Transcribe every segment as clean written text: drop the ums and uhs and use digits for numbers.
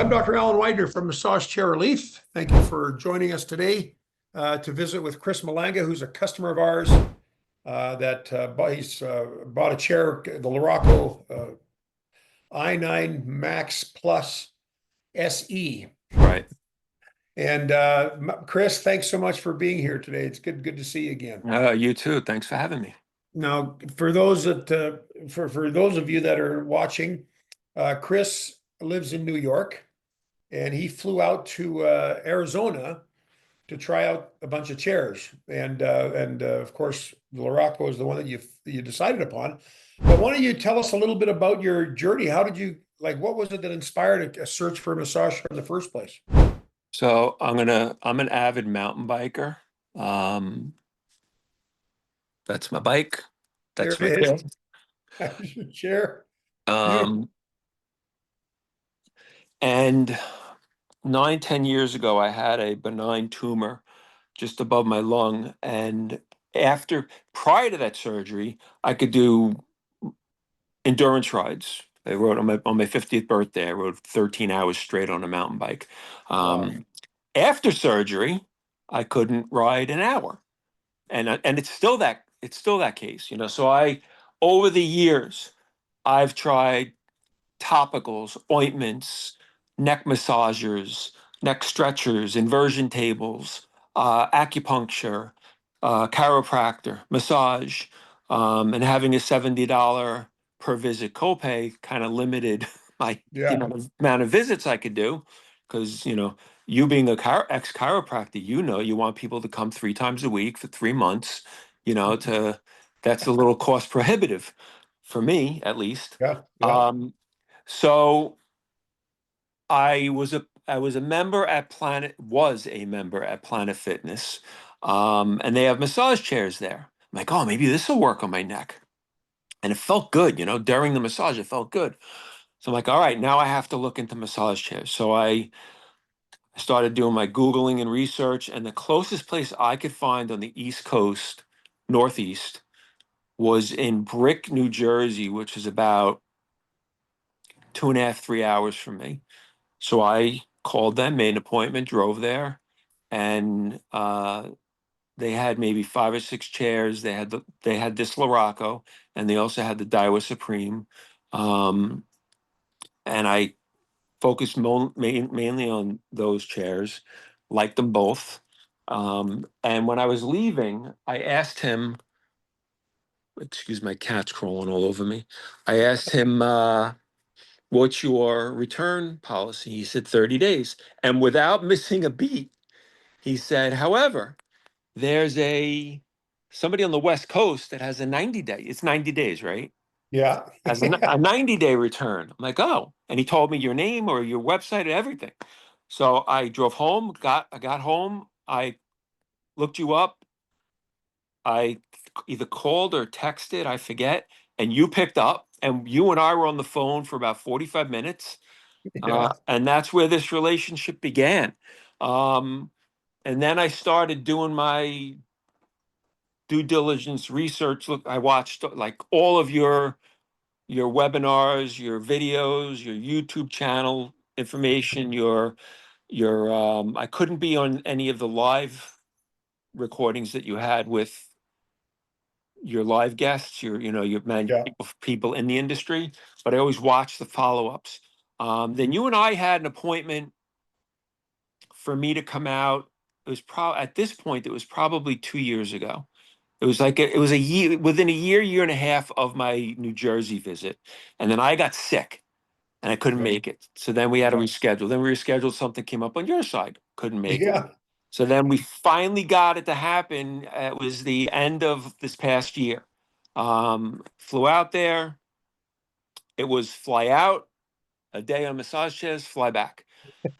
I'm Dr. Alan Weidner from Massage Chair Relief. Thank you for joining us today to visit with Chris Malanga, who's a customer of ours he's bought a chair, the Luraco i9 Max Plus SE. Right. And Chris, thanks so much for being here today. It's good to see you again. You too. Thanks for having me. Now, for those for those of you that are watching, Chris lives in New York, and he flew out to Arizona to try out a bunch of chairs. And of course, the Luraco is the one that you decided upon. But why don't you tell us a little bit about your journey? How did you what was it that inspired a search for a massage chair in the first place? So I'm an avid mountain biker. That's my bike. There That's my it chair. is. Chair. Beautiful. Um, and 10 years ago, I had a benign tumor just above my lung. And prior to that surgery, I could do endurance rides. I rode on my 50th birthday. I rode 13 hours straight on a mountain bike. Wow. After surgery, I couldn't ride an hour, and it's still that case, you know. So over the years, I've tried topicals, ointments, neck massagers, neck stretchers, inversion tables, acupuncture, chiropractor, massage, and having a $70 per visit copay kind of limited the Yeah. amount of visits I could do, because you being a ex chiropractor, you want people to come 3 times a week for 3 months, to that's a little cost prohibitive for me at least. Yeah. Yeah. Um, so I was a member at Planet Fitness, and they have massage chairs there. I'm like, oh, maybe this will work on my neck, and it felt good. During the massage, it felt good. So I'm like, all right, now I have to look into massage chairs. So I started doing my Googling and research, and the closest place I could find on the East Coast, Northeast, was in Brick, New Jersey, which is about 2.5, 3 hours from me. So I called them, made an appointment, drove there, and they had maybe 5 or 6 chairs. They had this Luraco, and they also had the Daiwa Supreme. Um, and I focused mainly on those chairs, liked them both. And when I was leaving, I asked him, excuse my cat's crawling all over me. I asked him, what's your return policy? He said 30 days. And without missing a beat, he said, however, there's somebody on the West Coast that has a 90-day. It's 90 days, right? Yeah. Has a 90-day return. I'm like, oh. And he told me your name or your website and everything. So I drove home, I got home, I looked you up. I either called or texted, I forget, and you picked up, and you and I were on the phone for about 45 minutes. Yeah. And that's where this relationship began. Um, and then I started doing my due diligence research. Look, I watched like all of your webinars, your videos, your YouTube channel information, your I couldn't be on any of the live recordings that you had with your live guests, your Yeah. people in the industry, but I always watch the follow-ups. Then you and I had an appointment for me to come out. It was at this point, it was probably 2 years ago. It was it was a year, within a year and a half of my New Jersey visit. And then I got sick and I couldn't Yeah. make it. So then we had to reschedule. Then we rescheduled, something came up on your side, couldn't make it. Yeah. So then we finally got it to happen. It was the end of this past year. Flew out there. It was fly out, a day on massage chairs, fly back.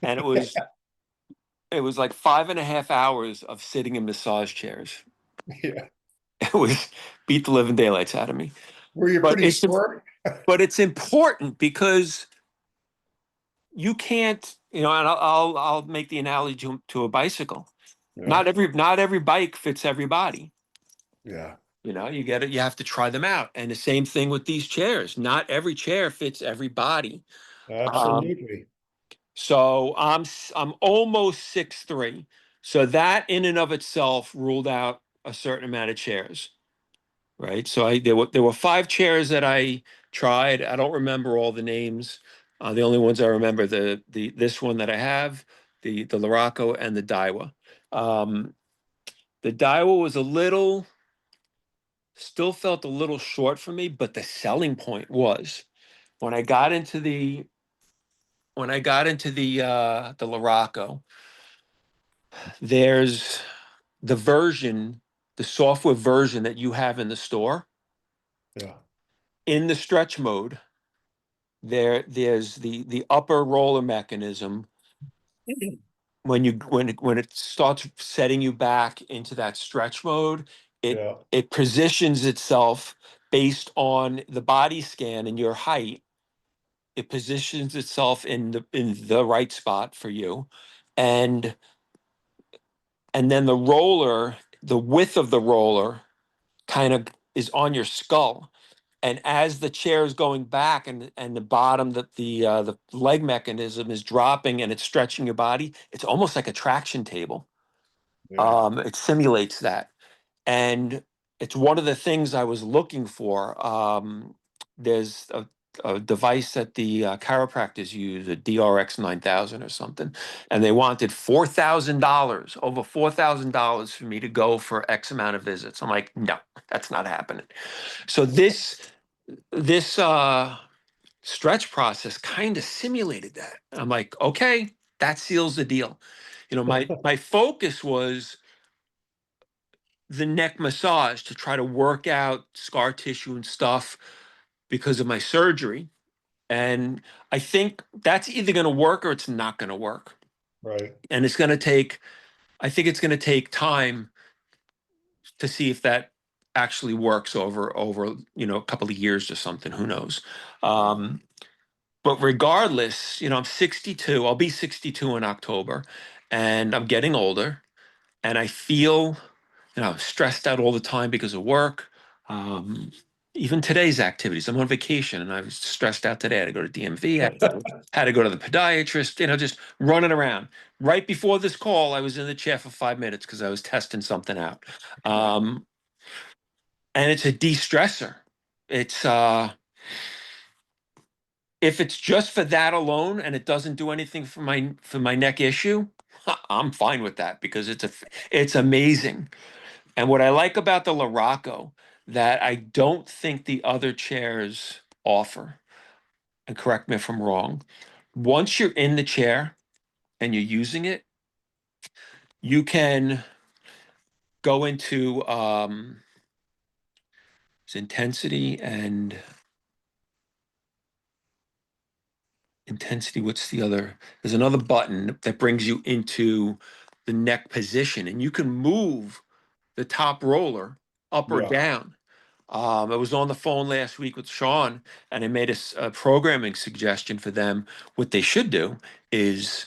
And it was like 5.5 hours of sitting in massage chairs. Yeah. It was beat the living daylights out of me. Were you But pretty it's sore? but it's important because you can't, and I'll make the analogy to a bicycle. Yeah. Not every bike fits every body. Yeah. You have to try them out. And the same thing with these chairs. Not every chair fits every body. Um, Absolutely. So I'm almost 6'3". So that in and of itself ruled out a certain amount of chairs, right? So there were 5 chairs that I tried. I don't remember all the names. The only ones I remember the this one that I have, the Luraco and the Daiwa. Um, the Daiwa was a little, still felt a little short for me, but the selling point was when I got into the the Luraco, there's the version, the software version that you have in the store. Yeah. In the stretch mode, there's the upper roller mechanism. When it starts setting you back into that stretch mode, it Yeah. it positions itself based on the body scan and your height. It positions itself in the right spot for you, and then the roller, the width of the roller kind of is on your skull. And as the chair is going back and the bottom, that the leg mechanism is dropping and it's stretching your body, it's almost like a traction table. Yeah. It simulates that. And it's one of the things I was looking for. There's a device that the chiropractors use, a DRX 9000 or something, and they wanted $4,000, over $4,000 for me to go for X amount of visits. I'm like, no, that's not happening. So this stretch process kind of simulated that. I'm like, okay, that seals the deal. My focus was the neck massage to try to work out scar tissue and stuff because of my surgery. And I think that's either going to work or it's not going to work. Right. And I think it's going to take time to see if that actually works over a couple of years or something. Who knows? Um, but regardless, I'm 62. I'll be 62 in October, and I'm getting older, and I feel stressed out all the time because of work. Um, Even today's activities. I'm on vacation and I was stressed out today. I had to go to DMV, had to go to the podiatrist, just running around. Right before this call, I was in the chair for 5 minutes because I was testing something out. Um, and it's a de-stressor. It's if it's just for that alone and it doesn't do anything for my neck issue, I'm fine with that because it's amazing. And what I like about the Luraco that I don't think the other chairs offer, and correct me if I'm wrong, once you're in the chair and you're using it, you can go into intensity and intensity. What's the other? There's another button that brings you into the neck position, and you can move the top roller up or Yeah. down. I was on the phone last week with Sean, and I made a programming suggestion for them. What they should do is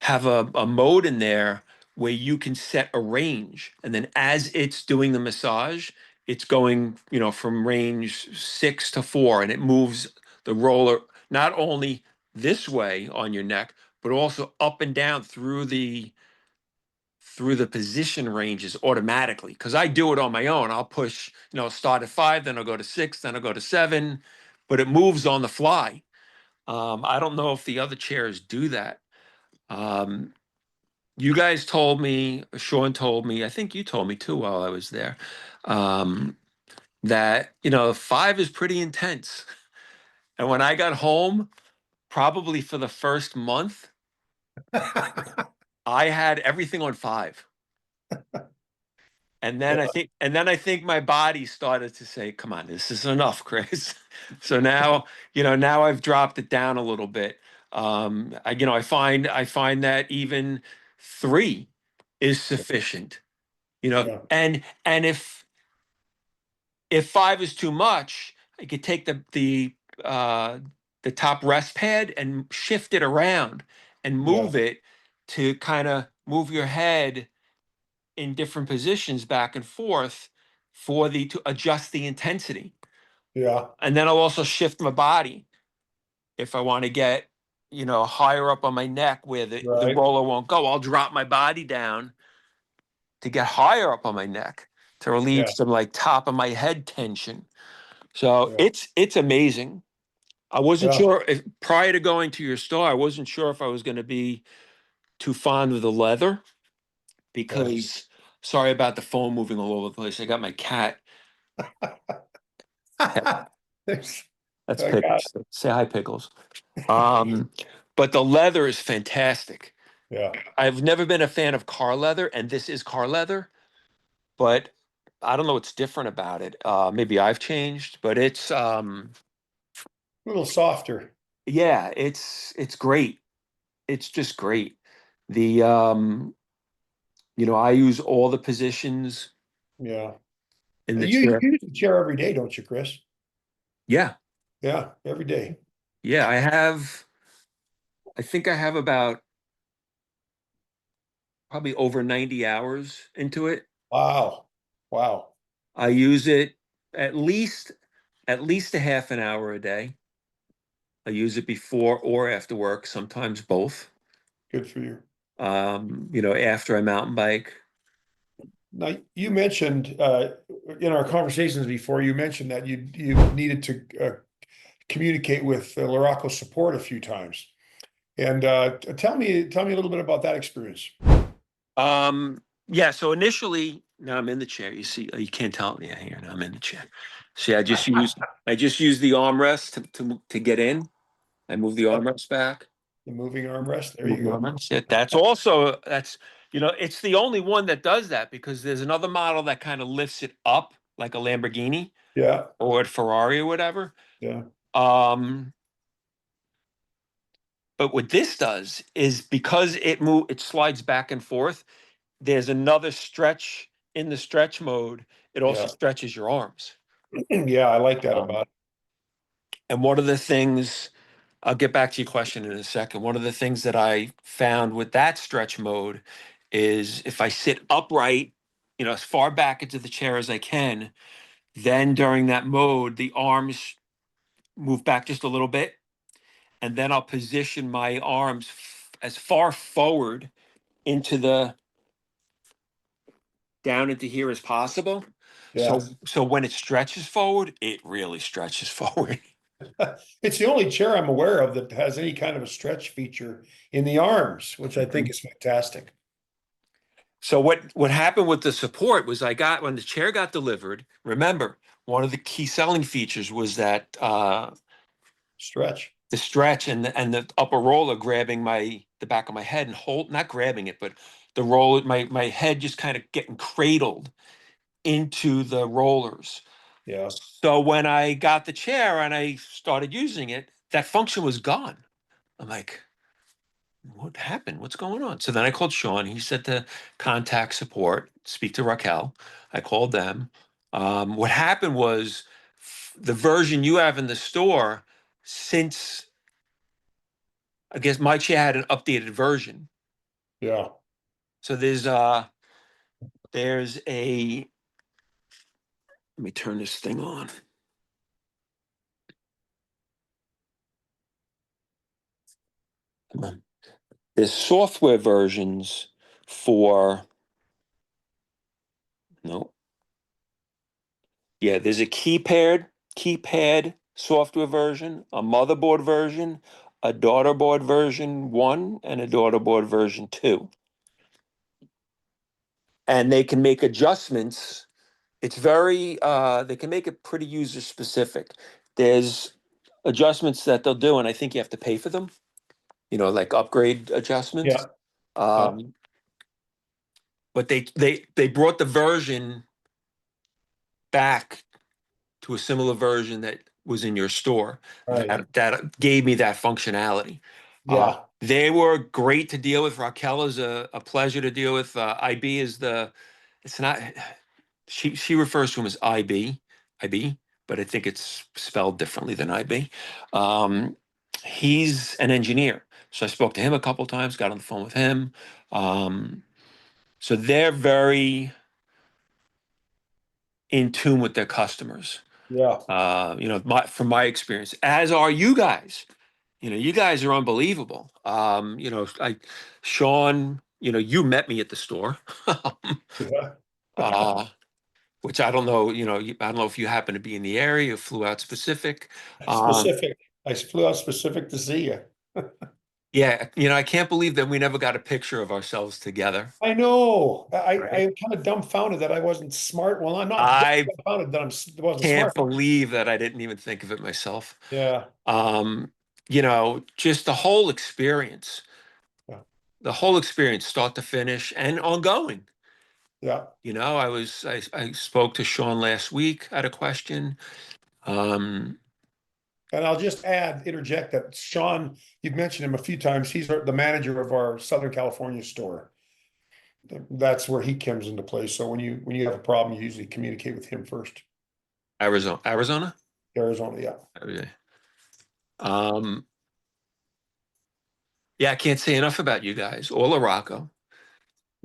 have a mode in there where you can set a range, and then as it's doing the massage, it's going, from range 6 to 4, and it moves the roller not only this way on your neck, but also up and down through the position ranges automatically. Because I do it on my own. I'll push, start at 5, then I'll go to 6, then I'll go to 7, but it moves on the fly. I don't know if the other chairs do that. Um, you guys told me, Sean told me, I think you told me too while I was there, um, that 5 is pretty intense. And when I got home, probably for the first month, I had everything on 5. And then I think my body started to say, "Come on, this is enough, Chris." So now I've dropped it down a little bit. I find that even 3 is sufficient. Yeah. And if 5 is too much, I could take the top rest pad and shift it around and Yeah. move it to kind of move your head in different positions back and forth to adjust the intensity. Yeah. And then I'll also shift my body if I want to get, higher up on my neck where the Right. roller won't go, I'll drop my body down to get higher up on my neck to relieve Yeah. some like top of my head tension. So Yeah. it's amazing. I wasn't Yeah. sure if prior to going to your store, I wasn't sure if I was going to be too fond of the leather Right. because sorry about the phone moving all over the place. I got my cat. There's- That's I got Pickles. Say hi, Pickles. Um, but the leather is fantastic. Yeah. I've never been a fan of car leather, and this is car leather, but I don't know what's different about it. Maybe I've changed, but it's A little softer. yeah, it's great. It's just great. The I use all the positions Yeah. in the You chair. use the chair every day, don't you, Chris? Yeah, Yeah, every day. yeah. I think I have about probably over 90 hours into it. Wow. Wow. I use it at least at least a half an hour a day. I use it before or after work, sometimes both. Good for you. After I mountain bike. Now, you mentioned in our conversations before, you mentioned that you needed to communicate with Luraco support a few times. And tell me a little bit about that experience. Yeah, so initially, now I'm in the chair. You see, you can't tell me here. Now I'm in the chair. See, I just used the armrest to get in. I move the armrest back. The moving armrest. There Move you the go. armrest. Yeah, it's the only one that does that because there's another model that kind of lifts it up like a Lamborghini Yeah. or a Ferrari or whatever. Yeah. Um, but what this does is because it slides back and forth. There's another stretch in the stretch mode. It also Yeah. stretches your arms. Yeah. I like that Um, about and one of the things, I'll get back to your question in a second. One of the things that I found with that stretch mode is if I sit upright, as far back into the chair as I can, then during that mode, the arms move back just a little bit. And then I'll position my arms as far forward into the down into here as possible. it. So Yeah. so when it stretches forward, it really stretches forward. It's the only chair I'm aware of that has any kind of a stretch feature in the arms, which I think is fantastic. So what happened with the support was when the chair got delivered, remember, one of the key selling features was that Stretch. the stretch and the upper roller grabbing the back of my head and hold not grabbing it, but the roll my head just kind of getting cradled into the rollers. Yeah. So when I got the chair and I started using it, that function was gone. I'm like, what happened? What's going on? So then I called Sean. He said to contact support, speak to Raquel. I called them. What happened was the version you have in the store, since I guess my chair had an updated version. Yeah. So there's a let me turn this thing on. Come on. There's software versions for no. Yeah, there's a keypad software version, a motherboard version, a daughterboard version 1, and a daughterboard version 2. And they can make adjustments. It's very they can make it pretty user specific. There's adjustments that they'll do, and I think you have to pay for them, like upgrade adjustments. Yeah. Yeah. Um, but they brought the version back to a similar version that was in your store Right. that gave me that functionality. Yeah. They were great to deal with. Raquel is a pleasure to deal with. IB is it's not, she refers to him as IB, but I think it's spelled differently than IB. Um, he's an engineer. So I spoke to him a couple times, got on the phone with him. Um, so they're very in tune with their customers. Yeah. From my experience, as are you guys. you guys are unbelievable. Sean, you met me at the store. Yeah. uh, which I don't know, I don't know if you happen to be in the area, you flew out specific. Um, Specific. I flew out specific to see you. yeah, I can't believe that we never got a picture of ourselves together, I know. right? I'm kind of dumbfounded that I wasn't smart. Well, I'm not I dumbfounded that wasn't can't smart. believe that I didn't even think of it myself. Yeah. Um, just Yeah. the whole experience, start to finish and ongoing. Yeah. I spoke to Sean last week. I had a question. Um, And I'll just interject that Sean, you've mentioned him a few times. He's the manager of our Southern California store. That's where he comes into play. So when you have a problem, you usually communicate with him first. Arizona. Arizona, yeah. Okay. Um, yeah, I can't say enough about you guys or Luraco.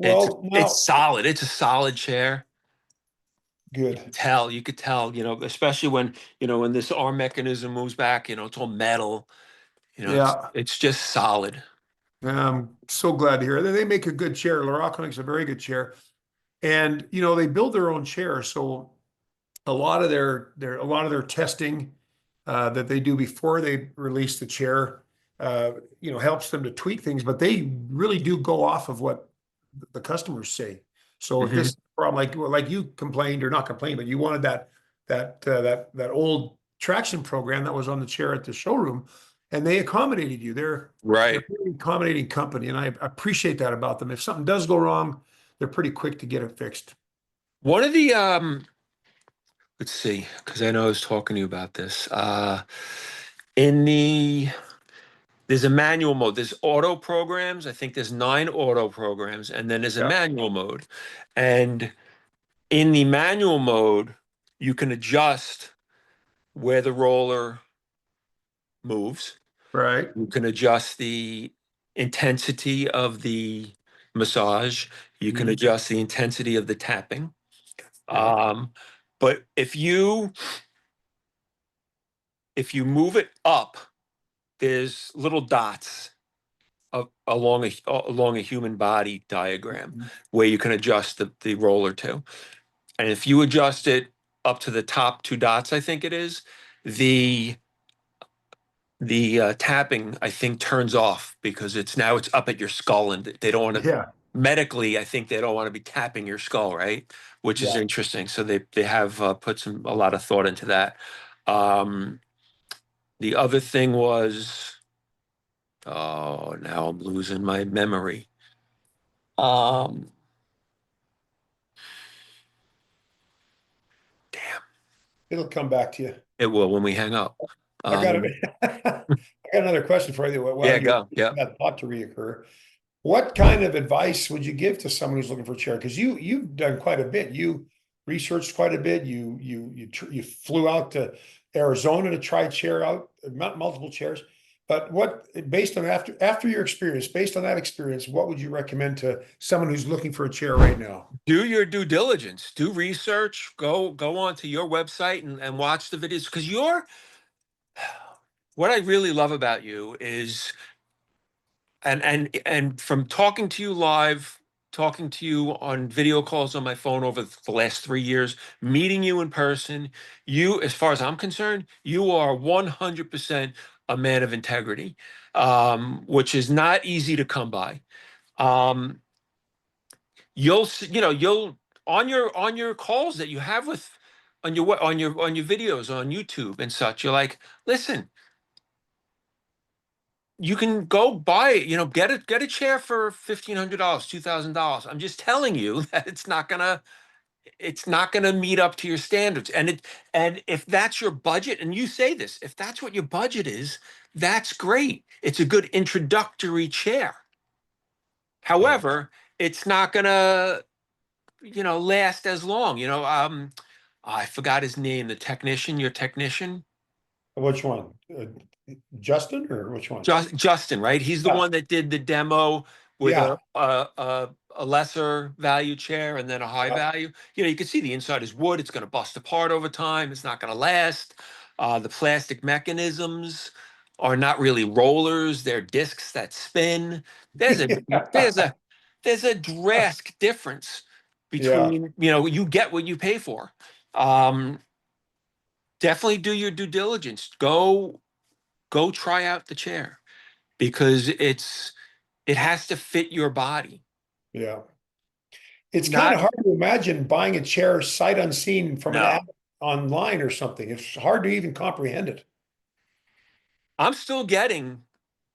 It's Well, it's now, solid. It's a solid chair. good. You could tell, especially when this arm mechanism moves back, it's all metal. Yeah. It's just solid. I'm so glad to hear it. They make a good chair. Luraco makes a very good chair. And they build their own chairs. So a lot of their testing that they do before they release the chair, helps them to tweak things, but they really do go off of what the customers say. So if Hmm. this problem, like you complained or not complained, but you wanted that old traction program that was on the chair at the showroom, and they accommodated you. They're Right. a very accommodating company, and I appreciate that about them. If something does go wrong, they're pretty quick to get it fixed. One of the let's see, because I know I was talking to you about this. In the There's a manual mode. There's auto programs. I think there's 9 auto programs, and then there's a Yeah. manual mode. And in the manual mode, you can adjust where the roller moves. Right. You can adjust the intensity of the massage. You can Mhm. adjust the intensity of the tapping. Yeah. Um, but if you move it up, there's little dots along a human body diagram Mhm. where you can adjust the roller to. And if you adjust it up to the top 2 dots, I think it is, the tapping, I think, turns off because it's up at your skull, and they don't want to Yeah. medically. I think they don't want to be tapping your skull, right? Which is Yeah. interesting. So they have put a lot of thought into that. Um, the other thing was, oh, now I'm losing my memory. Um, Damn, It'll come back to you. it will when we hang up. I got it. Um, I got another question for you while yeah, you're go. Yeah. that thought to reoccur. What kind of advice would you give to someone who's looking for a chair? Because you've done quite a bit. You researched quite a bit. You flew out to Arizona to try chair out, multiple chairs. But based on after your experience, based on that experience, what would you recommend to someone who's looking for a chair right now? Do your due diligence, do research, go onto your website and watch the videos because what I really love about you is and from talking to you live, talking to you on video calls on my phone over the last 3 years, meeting you in person, as far as I'm concerned, you are 100% a man of integrity, which is not easy to come by. Um, you'll on your calls that you have with on your videos on YouTube and such, you're like, listen, you can go buy it, get a chair for $1,500, $2,000. I'm just telling you that it's not gonna meet up to your standards. And if that's your budget, and you say this, if that's what your budget is, that's great. It's a good introductory chair. Yeah. However, it's not gonna last as long. I forgot his name, the technician, your technician. Which one? Justin or which one? Justin, right? He's the Yeah. one that did the demo with Yeah. a lesser value chair and then a high Yeah. value. You can see the inside is wood. It's going to bust apart over time. It's not going to last. The plastic mechanisms. are not really rollers, they're discs that spin. There's a Yeah. there's a there's a drastic difference Yeah. between, you get what you pay for. Um, Definitely do your due diligence. Go try out the chair because it has to fit your body. Yeah. It's kind of Not hard to imagine buying a chair sight unseen from an No. app online or something. It's hard to even comprehend it. I'm still getting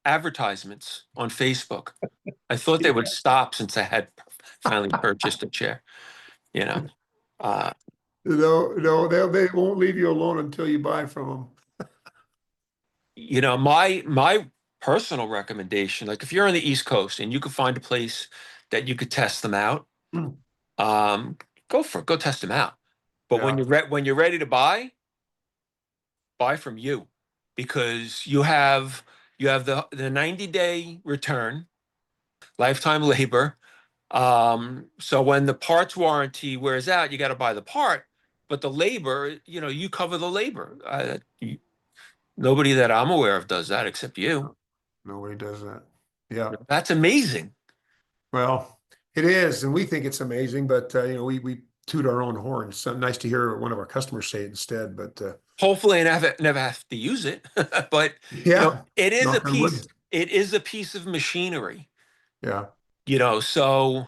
advertisements on Facebook. I thought they would Yeah. stop since I had finally purchased a chair, you know. Uh, No, no, they won't leave you alone until you buy from my personal recommendation, like if you're on the East Coast and you could find a place that you could test them out, them. um, go for it, go test them out. But when Yeah. you're ready to buy from you because you have the 90-day return, lifetime labor. So when the parts warranty wears out, you got to buy the part, but the labor, you cover the labor. Nobody that I'm aware of does that except you. Nobody does that. Yeah. That's amazing. Well, it is, and we think it's amazing, but we toot our own horn. It's nice to hear one of our customers say it instead. But Hopefully, I never have to use it, but yeah, it is a knock on piece. wood. It is a piece of machinery. Yeah. So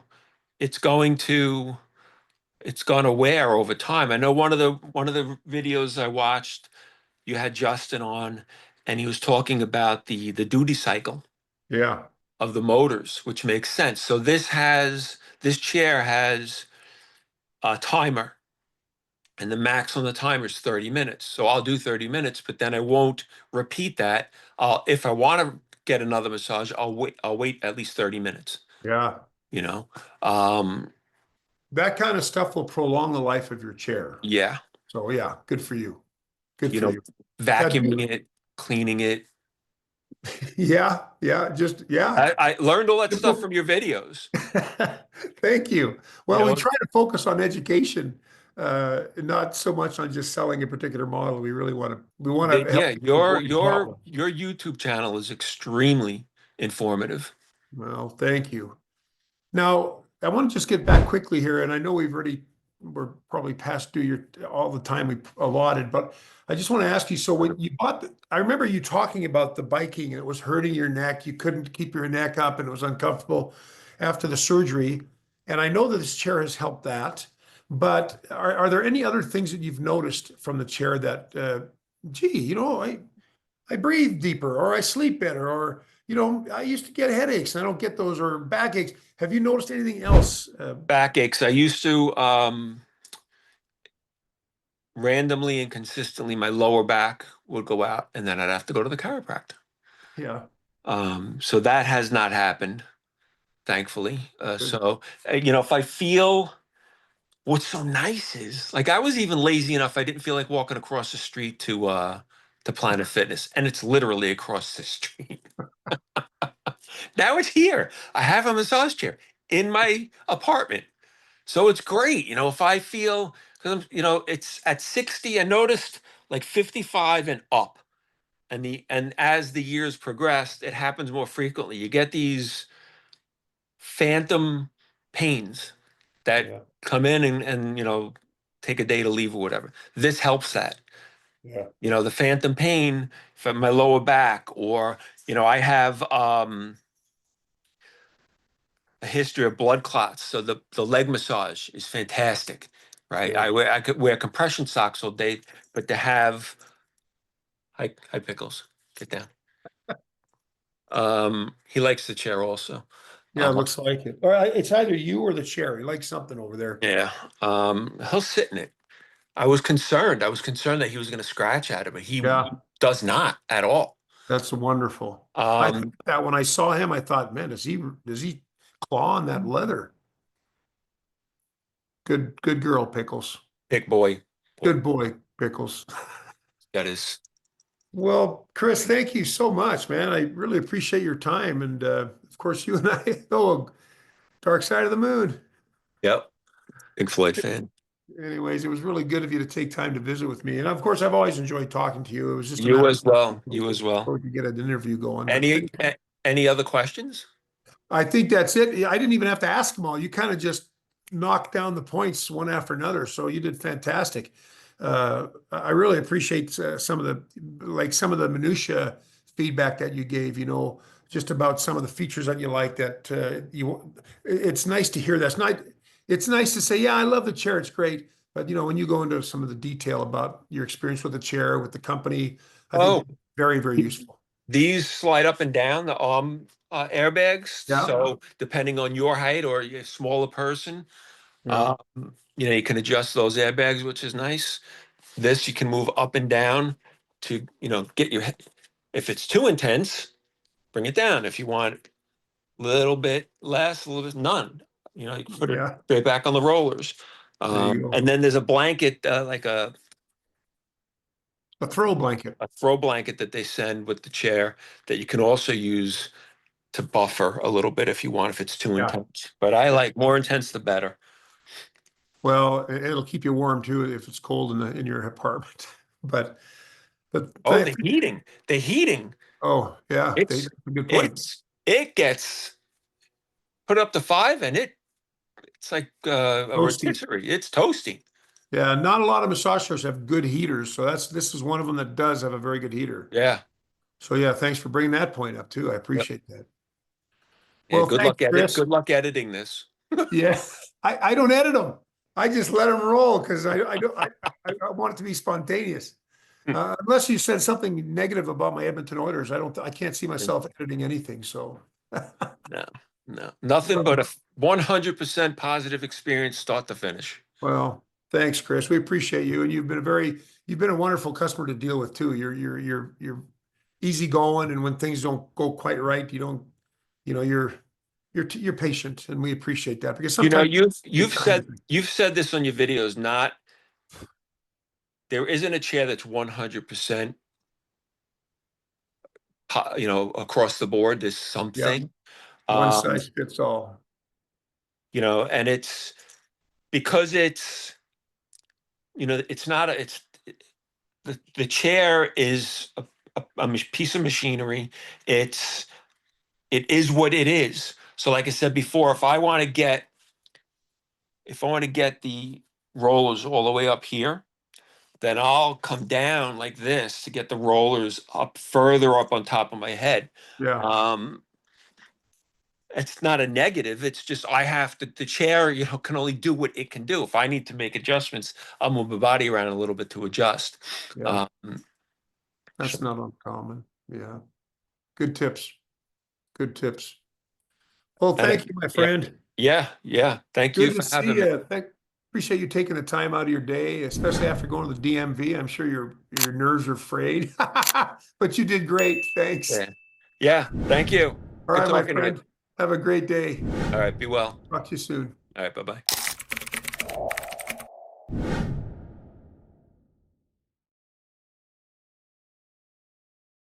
it's going to it's going to wear over time. I know one of the videos I watched, you had Justin on, and he was talking about the duty cycle Yeah. of the motors, which makes sense. So this chair has a timer, and the max on the timer is 30 minutes. So I'll do 30 minutes, but then I won't repeat that. If I want to get another massage, I'll wait at least 30 minutes, Yeah. you know. Um, That kind of stuff will prolong the life of your chair. yeah, So yeah, good for you. Good you for know, you. That'd be, vacuuming it, cleaning it. yeah, yeah, just yeah. I learned all that stuff from your videos. Thank you. You Well, we know, try to focus on education, not so much on just selling a particular model. We want to help yeah, people your avoid your problems. your YouTube channel is extremely informative. Well, thank you. Now, I want to just get back quickly here, and I know we're probably past due all the time we allotted, but I just want to ask you, so when you bought I remember you talking about the biking and it was hurting your neck. You couldn't keep your neck up and it was uncomfortable after the surgery. And I know that this chair has helped that, but are there any other things that you've noticed from the chair that, gee, I breathe deeper or I sleep better or I used to get headaches and I don't get those or backaches. Have you noticed anything else? Backaches. I used to randomly and consistently, my lower back would go out, and then I'd have to go to the chiropractor. Yeah, So that has not happened, thankfully. good. If I feel what's so nice is like I was even lazy enough, I didn't feel like walking across the street to Planet Fitness, and it's literally across the street. Now it's here. I have a massage chair in my apartment. So it's great, if I feel, because it's at 60, I noticed like 55 and up. And as the years progressed, it happens more frequently. You get these phantom pains that Yeah, come in and take a day to leave or whatever. This helps that. yeah, The phantom pain from my lower back, or I have a history of blood clots. So the leg massage is fantastic, right? yeah. I could wear compression socks all day, but to have hi pickles, get down. He likes the chair also. Yeah, it Uh, looks like it. Or it's either you or the chair. He likes something over there. yeah. He'll sit in it. I was concerned that he was going to scratch at it, but he Yeah, does not at all. that's wonderful. I thought Um, that when I saw him, I thought, man, does he claw on that leather? Good girl, Pickles. Big boy, Good boy, Pickles. that is. Well, Chris, thank you so much, man. I really appreciate your time. And of course, you and I know Dark Side of the Moon. Yep. Big Floyd fan. Anyways, it was really good of you to take time to visit with me. And of course, I've always enjoyed talking to you. It was just a You matter as well. You as well. before we could get an interview going. But Any any other questions? I think that's it. I didn't even have to ask them all. You kind of just knocked down the points one after another. So you did fantastic. I really appreciate some of the minutia feedback that you gave, just about some of the features that you like that it's nice to hear. It's nice to say, yeah, I love the chair. It's great. But when you go into some of the detail about your experience with the chair, with the company, I think Oh, that's very, very useful. these slide up and down the airbags. Yeah. So depending on your height or you're a smaller person, Yeah. um, you can adjust those airbags, which is nice. This you can move up and down to, get your if it's too intense, bring it down. If you want a little bit less, a little bit none, you can put it Yeah. straight back on the rollers. There you go. And then there's a blanket, like A throw blanket. a throw blanket that they send with the chair that you can also use to buffer a little bit if you want, if it's too Yeah. intense. But I Yeah. like more intense, the better. Well, it'll keep you warm too if it's cold in your apartment. But but Oh, the heating, oh yeah, it's that's a good point. it gets put up to 5 and it's like a Toasty. rotisserie. It's toasty. Yeah, not a lot of massage chairs have good heaters, so this is one of them that does have a very good heater. Yeah. So yeah, thanks for bringing that point up too. I Yep. appreciate that. Yeah. Well, thanks, Chris. Good luck editing this. Yeah, I don't edit them. I just let them roll because I don't I want it to be spontaneous. Unless you said something negative about my Edmonton Oilers, I can't see myself editing anything. So No, no, nothing but a 100% positive experience, start to finish. well, thanks, Chris. We appreciate you, and you've been a wonderful customer to deal with too. You're easygoing, and when things don't go quite right, you don't, you're patient, and we appreciate that because You know, sometimes you've take time. said this on your videos. Not there isn't a chair that's 100%, across the board. There's Yeah, something, one um, size fits all. and it's because it's not the chair is a piece of machinery. It is what it is. So, like I said before, if I want to get the rollers all the way up here, then I'll come down like this to get the rollers up further up on top of my head. Yeah, Um, it's not a negative. It's just I have to, the chair, can only do what it can do. If I need to make adjustments, I'll move my body around a little bit to adjust. yeah, Um, that's not uncommon. Yeah, good tips. Good tips. Well, and thank you, my yeah, friend. yeah. Thank you Good to for see having me. you. Appreciate you taking the time out of your day, especially after going to the DMV. I'm sure your nerves are frayed, but you did great. Thanks. Yeah, yeah. Thank you. All Good right, my talking to you. friend. Have a great day. All right. Be well. Talk to you soon. All right. Bye bye.